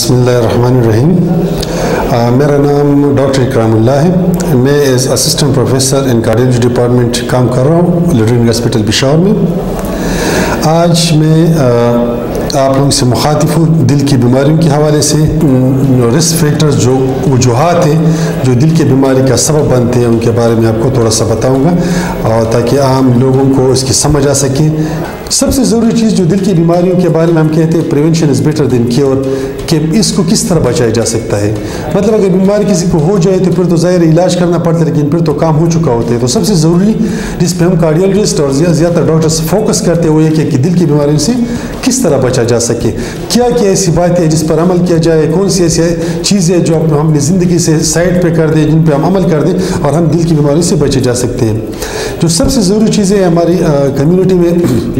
بسم اللہ الرحمن الرحیم. میرا نام ڈاکٹر اکرام اللہ ہے. میں ایز اسسٹنٹ پروفیسر ان کارڈیولوجی ڈپارٹمنٹ کام کر رہا ہوں لیڈرنگ ہاسپٹل پشاور میں. آج میں آپ لوگوں سے مخاطب ہوں دل کی بیماریوں کے حوالے سے. رسک فیکٹرز جو وجوہات ہیں جو دل کی بیماری کا سبب بنتے ہیں ان کے بارے میں آپ کو تھوڑا سا بتاؤں گا اور تاکہ عام لوگوں کو اس کی سمجھ آ سکے. سب سے ضروری چیز جو دل کی بیماریوں کے بارے میں ہم کہتے ہیں prevention is better than cure, کہ اس کو کس طرح بچایا جا سکتا ہے. مطلب اگر بیماری کسی کو ہو جائے تو پھر تو ظاہر علاج کرنا پڑتا ہے لیکن پھر تو کام ہو چکا ہوتا ہے. تو سب سے ضروری جس پہ ہم کارڈیولوجسٹ اور زیادہ ڈاکٹرز فوکس کرتے ہوئے کہ دل کی بیماریوں سے کس طرح بچا جا سکے. کیا کیا ایسی باتیں ہیں جس پر عمل کیا جائے، کون سی ایسی چیزیں جو ہم نے زندگی سے سائڈ پہ کر دیں، جن پہ ہم عمل کر دیں اور ہم دل کی بیماریوں سے بچے جا سکتے ہیں. جو سب سے ضروری چیزیں ہماری کمیونٹی میں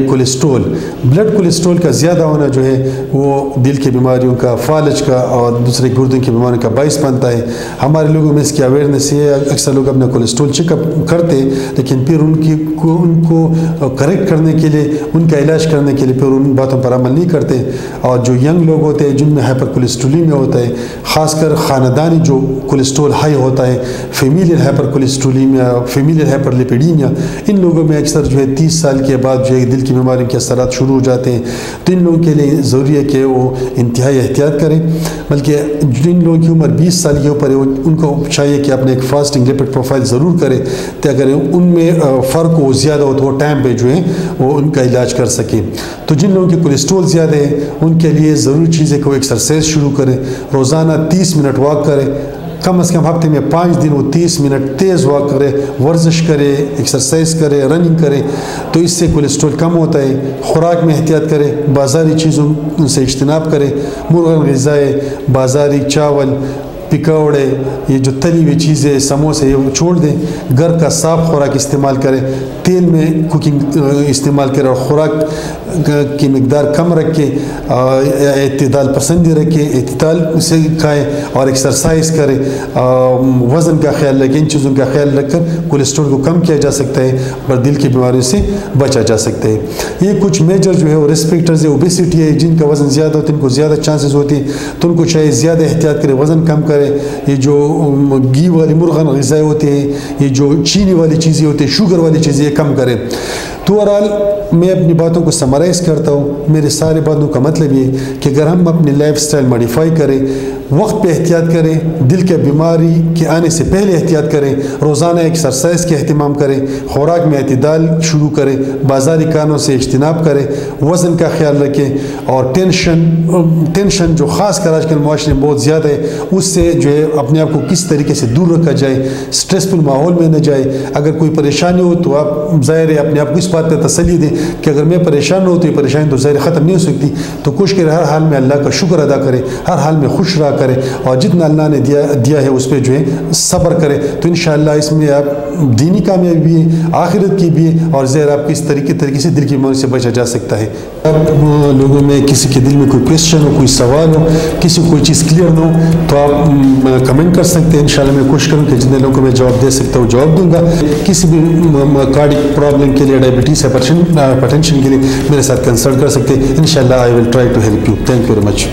کولیسٹرول، بلڈ کولیسٹرول کا زیادہ ہونا جو ہے وہ دل کی بیماریوں کا، فالج کا اور دوسرے گردوں کی بیماریوں کا باعث بنتا ہے. ہمارے لوگوں میں اس کی اویئرنیس ہے. اکثر لوگ اپنا کولیسٹرول چیک اپ کرتے لیکن پھر ان کو کریکٹ کرنے کے لیے، ان کا علاج کرنے کے لیے پھر ان باتوں پر عمل نہیں کرتے. اور جو ینگ لوگ ہوتے ہیں جن میں ہائپر کولیسٹرولیمیا ہوتا ہے، خاص کر خاندانی جو کولیسٹرول ہائی ہوتا ہے، فیمیلیل ہائپر کولیسٹرولیمیا، فیمیلیل ہائپر لیپیڈیمیا، ان لوگوں میں اکثر جو ہے 30 سال کے بعد جو ہے دل کی بیماریوں کے اثرات شروع ہو جاتے ہیں. تو ان لوگوں کے لیے ضروری ہے کہ وہ انتہائی احتیاط کریں. بلکہ جن لوگوں کی عمر 20 سال کے اوپر ہے ان کو چاہیے کہ اپنے ایک فاسٹنگ لپڈ پروفائل ضرور کریں کہ اگر ان میں فرق ہو زیادہ ہو تو وہ ٹائم پہ جو ہے وہ ان کا علاج کر سکیں. تو جن لوگوں کی کولیسٹرول زیادہ ہے ان کے لیے ضروری چیز ہے کہ وہ ایکسرسائز شروع کریں. روزانہ 30 منٹ واک کریں، کم از کم ہفتے میں 5 دن وہ 30 منٹ تیز واک کرے، ورزش کرے، ایکسرسائز کرے، رننگ کرے. تو اس سے کولیسٹرول کم ہوتا ہے. خوراک میں احتیاط کرے، بازاری چیزوں سے اجتناب کرے. مرغن غذائیں، بازاری چاول، پکوڑے، یہ جو تلی ہوئی چیزیں، سموسے، یہ چھوڑ دیں. گھر کا صاف خوراک استعمال کریں، تیل میں کوکنگ استعمال کریں اور خوراک کی مقدار کم رکھیں، اعتدال پسندی رکھیں، اعتدال سے کھائیں اور ایکسرسائز کریں. وزن کا خیال رکھیں. ان چیزوں کا خیال رکھ کر کولیسٹرول کو کم کیا جا سکتا ہے اور دل کی بیماریوں سے بچا جا سکتا ہے. یہ کچھ میجر جو ہے وہ رسک فیکٹرز ہے. اوبیسٹی ہے، جن کا وزن زیادہ ہوتا ہے ان کو زیادہ چانسز ہوتے ہیں تو ان کو چاہیے زیادہ احتیاط کرے، وزن کم کرے. یہ جو گھی والی مرغن غذائیں ہوتے ہیں، یہ جو چینی والی چیزیں ہوتی ہیں، شوگر والی چیزیں، یہ کم کریں. تو اوورآل میں اپنی باتوں کو سمرائز کرتا ہوں. میرے سارے باتوں کا مطلب یہ کہ اگر ہم اپنی لائف سٹائل ماڈیفائی کریں، وقت پہ احتیاط کریں، دل کے بیماری کے آنے سے پہلے احتیاط کریں، روزانہ ایکسرسائز کے اہتمام کریں، خوراک میں اعتدال شروع کریں، بازاری کانوں سے اجتناب کریں، وزن کا خیال رکھیں اور ٹینشن جو خاص کر آج کل معاشرے میں بہت زیادہ ہے اس سے جو ہے اپنے آپ کو کس طریقے سے دور رکھا جائے، اسٹریسفل ماحول میں نہ جائے. اگر کوئی پریشانی ہو تو آپ ظاہر ہے اپنے آپ کو اس بات پہ تسلی دیں کہ اگر میں پریشان نہ ہوں تو یہ پریشانی تو ظاہر ختم نہیں ہو سکتی. تو کوشش کرے ہر حال میں اللہ کا شکر ادا کرے، ہر حال میں خوش رہا کرے اور جتنا اللہ نے دیا ہے اس پہ جو ہے صبر کرے. تو انشاءاللہ اس میں آپ دینی کامیابی بھی ہے، آخرت کی بھی ہے اور ظاہر آپ کو اس طریقے سے دل کی بیماری سے بچا جا سکتا ہے. لوگوں میں کسی کے دل میں کوئی کویشچن ہو، کوئی سوال ہو، کسی کو کوئی چیز کلیئر نہ ہو تو آپ کمنٹ کر سکتے ہیں. انشاءاللہ میں کوشش کروں کہ جتنے لوگوں کو میں جواب دے سکتا ہوں جواب دوں گا. کسی بھی کارڈک پرابلم کے لیے، ڈائبٹیز، ہائپرٹینشن کے لیے میرے ساتھ کنسلٹ کر سکتے ہیں. انشاءاللہ I will try to help you. Thank you very much.